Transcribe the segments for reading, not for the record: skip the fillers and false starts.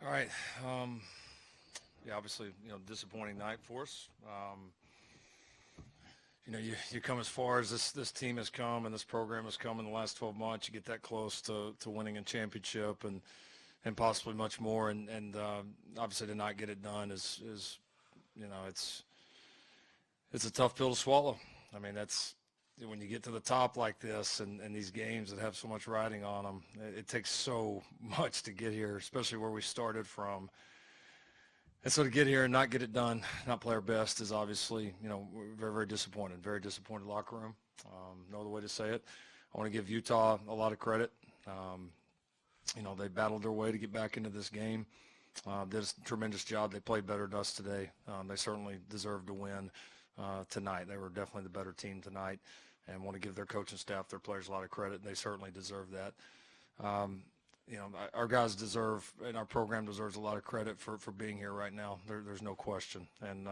All right. Yeah, obviously, disappointing night for us. You come as far as this team has come and this program has come in the last 12 months. You get that close to winning a championship and possibly much more. And obviously to not get it done is it's a tough pill to swallow. I mean, that's when you get to the top like this and these games that have so much riding on them, it takes so much to get here, especially where we started from. And so to get here and not get it done, not play our best is obviously, we're very, very disappointed locker room. No other way to say it. I want to give Utah a lot of credit. They battled their way to get back into this game. Did a tremendous job. They played better than us today. They certainly deserved to win tonight. They were definitely the better team tonight, and want to give their coaching staff, their players a lot of credit. They certainly deserve that. Our guys deserve, and our program deserves a lot of credit for being here right now. There's no question. And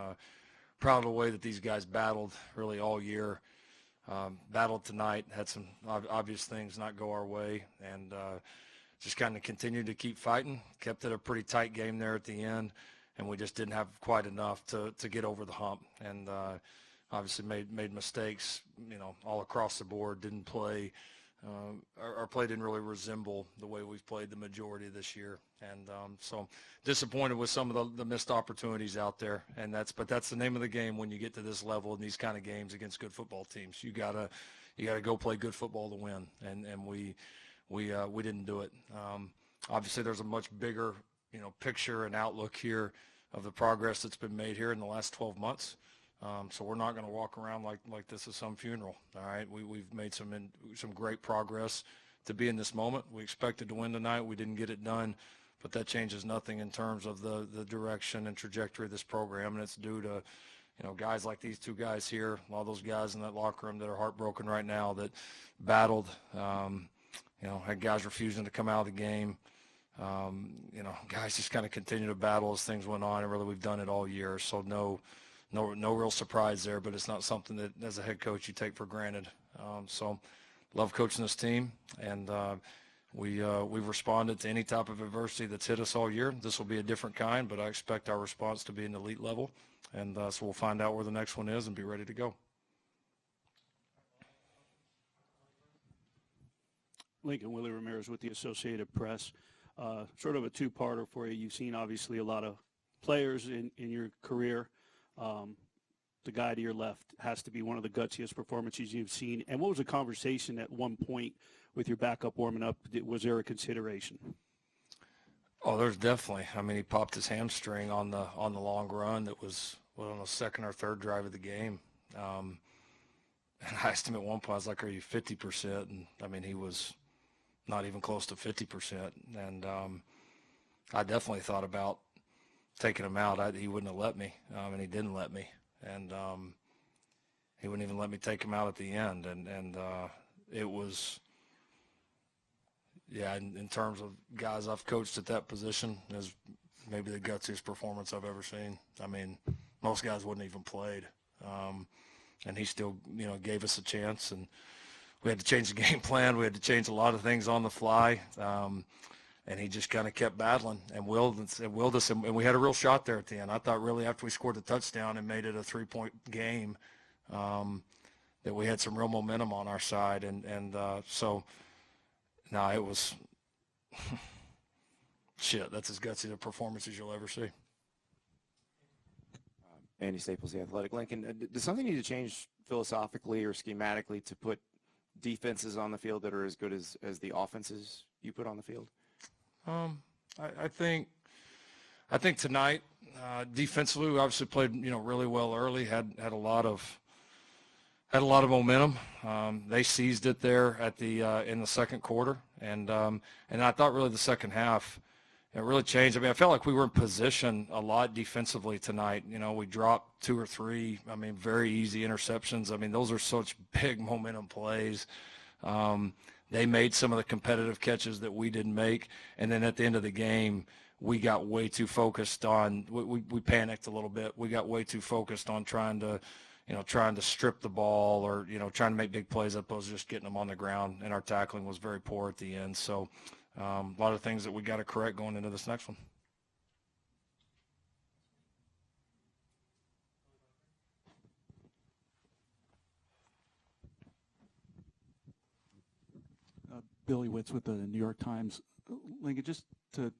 proud of the way that these guys battled really all year. Battled tonight, had some obvious things not go our way, and just kind of continued to keep fighting. Kept it a pretty tight game there at the end, and we just didn't have quite enough to get over the hump. And obviously made mistakes, all across the board. Didn't play. Our play didn't really resemble the way we've played the majority of this year, and so disappointed with some of the missed opportunities out there. And that's the name of the game when you get to this level in these kind of games against good football teams. You gotta go play good football to win, and we didn't do it. Obviously, there's a much bigger picture and outlook here of the progress that's been made here in the last 12 months. So we're not going to walk around like this is some funeral. All right, we've made some great progress to be in this moment. We expected to win tonight. We didn't get it done, but that changes nothing in terms of the direction and trajectory of this program, and it's due to guys like these two guys here, all those guys in that locker room that are heartbroken right now that battled. Had guys refusing to come out of the game. Guys just kind of continue to battle as things went on, and really we've done it all year. So no real surprise there, but it's not something that as a head coach you take for granted. So love coaching this team, and we've responded to any type of adversity that's hit us all year. This will be a different kind, but I expect our response to be an elite level, and so we'll find out where the next one is and be ready to go. Lincoln, Willie Ramirez with the Associated Press. Sort of a two-parter for you. You've seen obviously a lot of players in your career. The guy to your left has to be one of the gutsiest performances you've seen. And what was the conversation at one point with your backup warming up? Was there a consideration? Oh, there's definitely. I mean, he popped his hamstring on the long run that was on the second or third drive of the game. And I asked him at one point, I was like, "Are you 50%?" And I mean, he was not even close to 50%. And I definitely thought about taking him out. He wouldn't have let me, and he didn't let me. And he wouldn't even let me take him out at the end. And it was, in terms of guys I've coached at that position, is maybe the gutsiest performance I've ever seen. I mean, most guys wouldn't even played. And he still, gave us a chance. And we had to change the game plan. We had to change a lot of things on the fly. And he just kind of kept battling and willed us. And we had a real shot there at the end. I thought really after we scored the touchdown and made it a 3-point game that we had some real momentum on our side. And so, no, it was shit. That's as gutsy a performance as you'll ever see. Andy Staples, The Athletic. Lincoln, does something need to change philosophically or schematically to put defenses on the field that are as good as the offenses you put on the field? I think tonight defensively we obviously played really well early. Had a lot of momentum. They seized it there at the in the second quarter, and I thought really the second half it really changed. I mean, I felt like we were in position a lot defensively tonight. We dropped 2 or 3. I mean, very easy interceptions. I mean, those are such big momentum plays. They made some of the competitive catches that we didn't make, and then at the end of the game, we got way too focused on. We panicked a little bit. We got way too focused on trying to strip the ball or trying to make big plays as opposed to just getting them on the ground. And our tackling was very poor at the end. So a lot of things that we got to correct going into this next one. Billy Witz with the New York Times. Lincoln, just to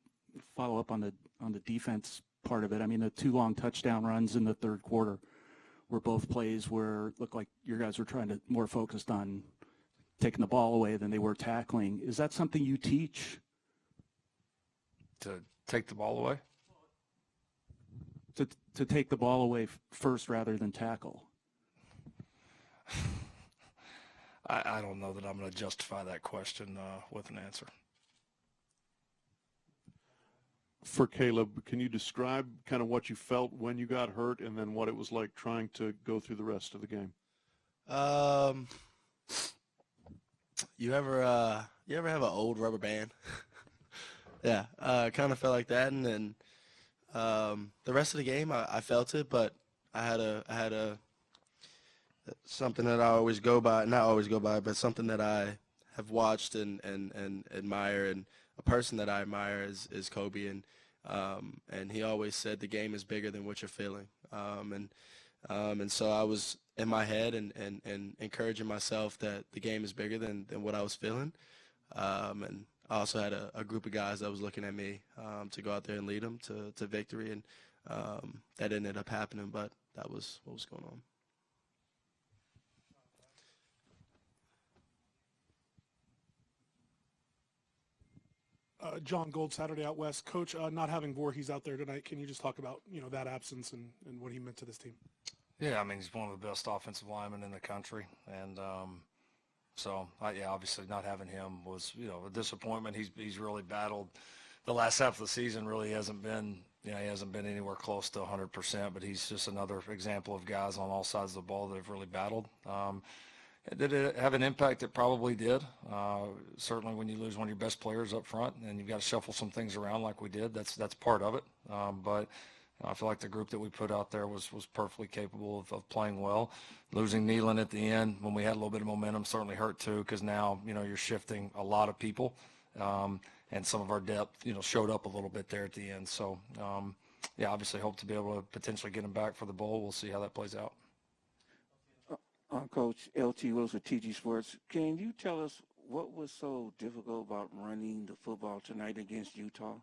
follow up on the defense part of it. I mean, the 2 long touchdown runs in the third quarter were both plays where it looked like your guys were trying to more focused on taking the ball away than they were tackling. Is that something you teach? To take the ball away? To take the ball away first rather than tackle? I don't know that I'm going to justify that question with an answer. For Caleb, can you describe kind of what you felt when you got hurt and then what it was like trying to go through the rest of the game? You ever have an old rubber band? Yeah, kind of felt like that, and then the rest of the game I felt it, but I had a something that I always go by, not always go by, but something that I have watched and admire, and a person that I admire is Kobe, and he always said the game is bigger than what you're feeling, and so I was in my head and encouraging myself that the game is bigger than what I was feeling, and I also had a group of guys that was looking at me to go out there and lead them to victory, and that ended up happening, but that was what was going on. John Gold, Saturday Out West. Coach, not having Voorhees out there tonight, can you just talk about, that absence and what he meant to this team? Yeah, I mean, he's one of the best offensive linemen in the country. And so, obviously not having him was, a disappointment. He's really battled. The last half of the season really hasn't been, he hasn't been anywhere close to 100%, but he's just another example of guys on all sides of the ball that have really battled. Did it have an impact? It probably did. Certainly when you lose one of your best players up front and you've got to shuffle some things around like we did, that's part of it. But I feel like the group that we put out there was perfectly capable of playing well. Losing Nealon at the end when we had a little bit of momentum certainly hurt too, because now, you're shifting a lot of people. And some of our depth, showed up a little bit there at the end. So, obviously hope to be able to potentially get him back for the bowl. We'll see how that plays out. Coach L.T. Willis with TG Sports. Can you tell us what was so difficult about running the football tonight against Utah?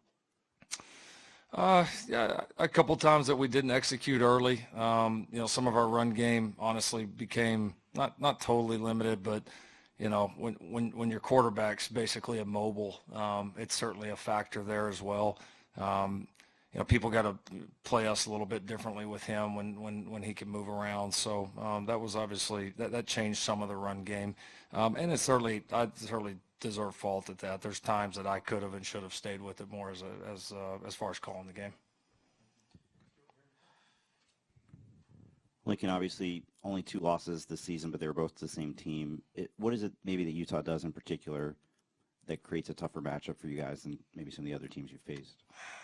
A couple times that we didn't execute early. Some of our run game honestly became not totally limited, but when your quarterback's basically immobile, it's certainly a factor there as well. People got to play us a little bit differently with him when he can move around. So that was obviously that changed some of the run game, and I certainly deserve fault at that. There's times that I could have and should have stayed with it more as far as calling the game. Lincoln, obviously only 2 losses this season, but they were both to the same team. What is it maybe that Utah does in particular that creates a tougher matchup for you guys than maybe some of the other teams you've faced?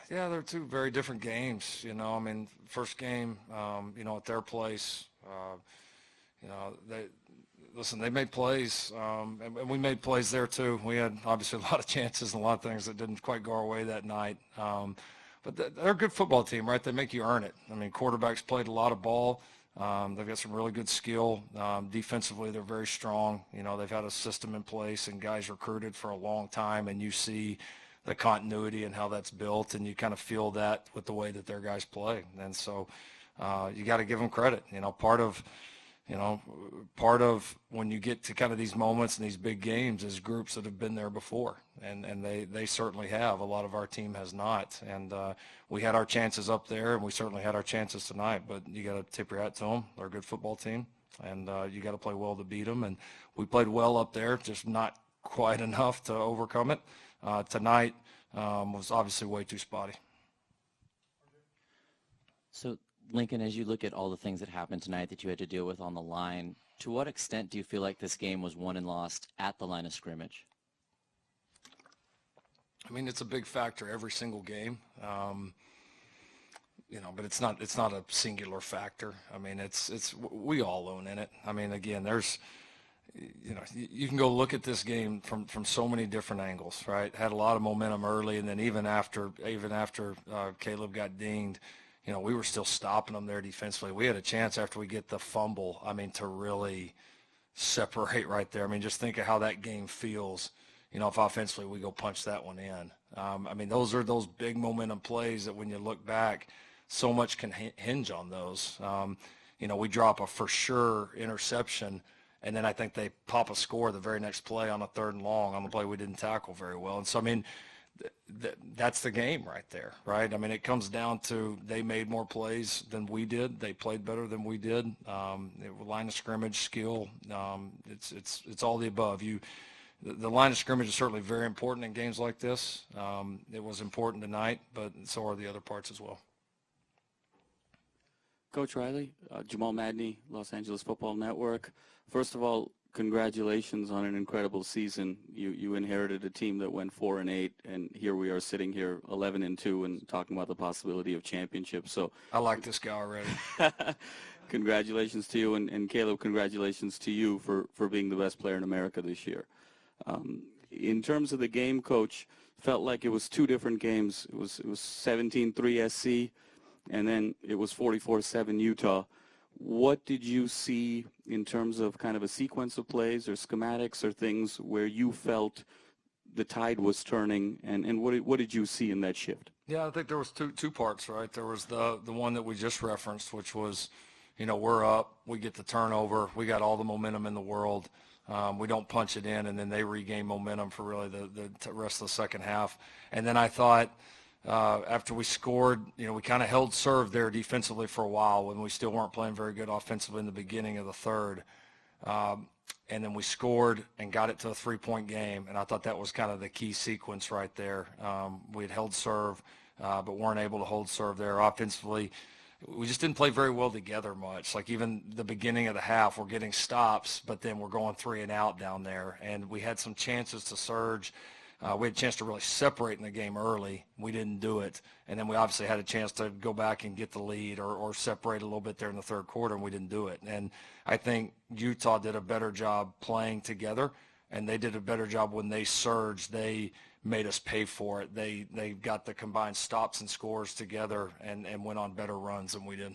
Yeah, they're 2 very different games. First game, at their place, they made plays, and we made plays there too. We had obviously a lot of chances and a lot of things that didn't quite go our way that night. But they're a good football team, right? They make you earn it. Quarterbacks played a lot of ball. They've got some really good skill. Defensively, they're very strong. They've had a system in place and guys recruited for a long time, and you see the continuity and how that's built, and you kind of feel that with the way that their guys play. And so you got to give them credit. Part of when you get to kind of these moments and these big games is groups that have been there before, and they certainly have. A lot of our team has not, and we had our chances up there, and we certainly had our chances tonight, but you got to tip your hat to them. They're a good football team, and you got to play well to beat them, and we played well up there, just not quite enough to overcome it. Tonight was obviously way too spotty. So, Lincoln, as you look at all the things that happened tonight that you had to deal with on the line, to what extent do you feel like this game was won and lost at the line of scrimmage? It's a big factor every single game, but it's not a singular factor. It's we all own in it. Again, there's, you can go look at this game from so many different angles, right? Had a lot of momentum early, and then even after Caleb got dinged, we were still stopping them there defensively. We had a chance after we get the fumble, to really separate right there. Just think of how that game feels, if offensively we go punch that one in. I mean, those are those big momentum plays that when you look back, so much can hinge on those. We drop a for sure interception, and then I think they pop a score the very next play on a 3rd and long on the play we didn't tackle very well. And so, I mean, that's the game right there, right? I mean, it comes down to they made more plays than we did. They played better than we did. Line of scrimmage, skill, it's all the above. The line of scrimmage is certainly very important in games like this. It was important tonight, but so are the other parts as well. Coach Riley, Jamal Madney, Los Angeles Football Network. First of all, congratulations on an incredible season. You inherited a team that went 4-8, and here we are sitting here 11-2 and talking about the possibility of championship. So I like this guy already. Congratulations to you, and Caleb, congratulations to you for being the best player in America this year. In terms of the game, Coach, felt like it was 2 different games. It was 17-3 SC, and then it was 44-7 Utah. What did you see in terms of kind of a sequence of plays or schematics or things where you felt the tide was turning, and what did you see in that shift? Yeah, I think there was two parts, right? There was the one that we just referenced, which was, we're up, we get the turnover, we got all the momentum in the world. We don't punch it in, and then they regain momentum for really the rest of the second half. And then I thought after we scored, we kind of held serve there defensively for a while when we still weren't playing very good offensively in the beginning of the third. And then we scored and got it to a 3-point game, and I thought that was kind of the key sequence right there. We had held serve, but weren't able to hold serve there offensively. We just didn't play very well together much. Like even the beginning of the half, we're getting stops, but then we're going 3 and out down there. And we had some chances to surge. We had a chance to really separate in the game early. We didn't do it. And then we obviously had a chance to go back and get the lead or separate a little bit there in the third quarter, and we didn't do it. And I think Utah did a better job playing together, and they did a better job when they surged. They made us pay for it. They got the combined stops and scores together and went on better runs than we did.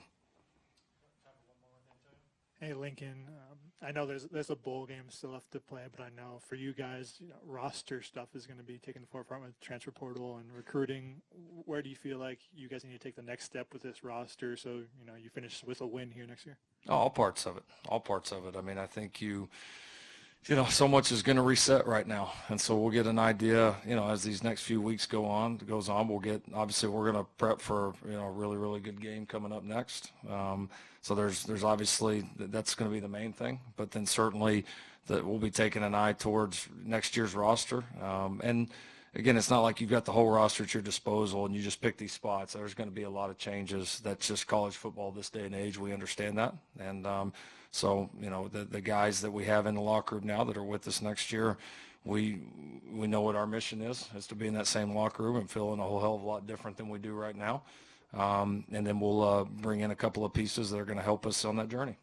Hey, Lincoln, I know there's a bowl game still left to play, but I know for you guys, roster stuff is going to be taking the forefront with transfer portal and recruiting. Where do you feel like you guys need to take the next step with this roster so, you finish with a win here next year? Oh, all parts of it. All parts of it. I mean, I think so much is going to reset right now. And so we'll get an idea, as these next few weeks goes on, obviously we're going to prep for, a really, really good game coming up next. So there's obviously, that's going to be the main thing, but then certainly that we'll be taking an eye towards next year's roster. And again, it's not like you've got the whole roster at your disposal and you just pick these spots. There's going to be a lot of changes. That's just college football this day and age. We understand that. And, so, the guys that we have in the locker room now that are with us next year, we know what our mission is to be in that same locker room and feeling a whole hell of a lot different than we do right now. And then we'll bring in a couple of pieces that are going to help us on that journey.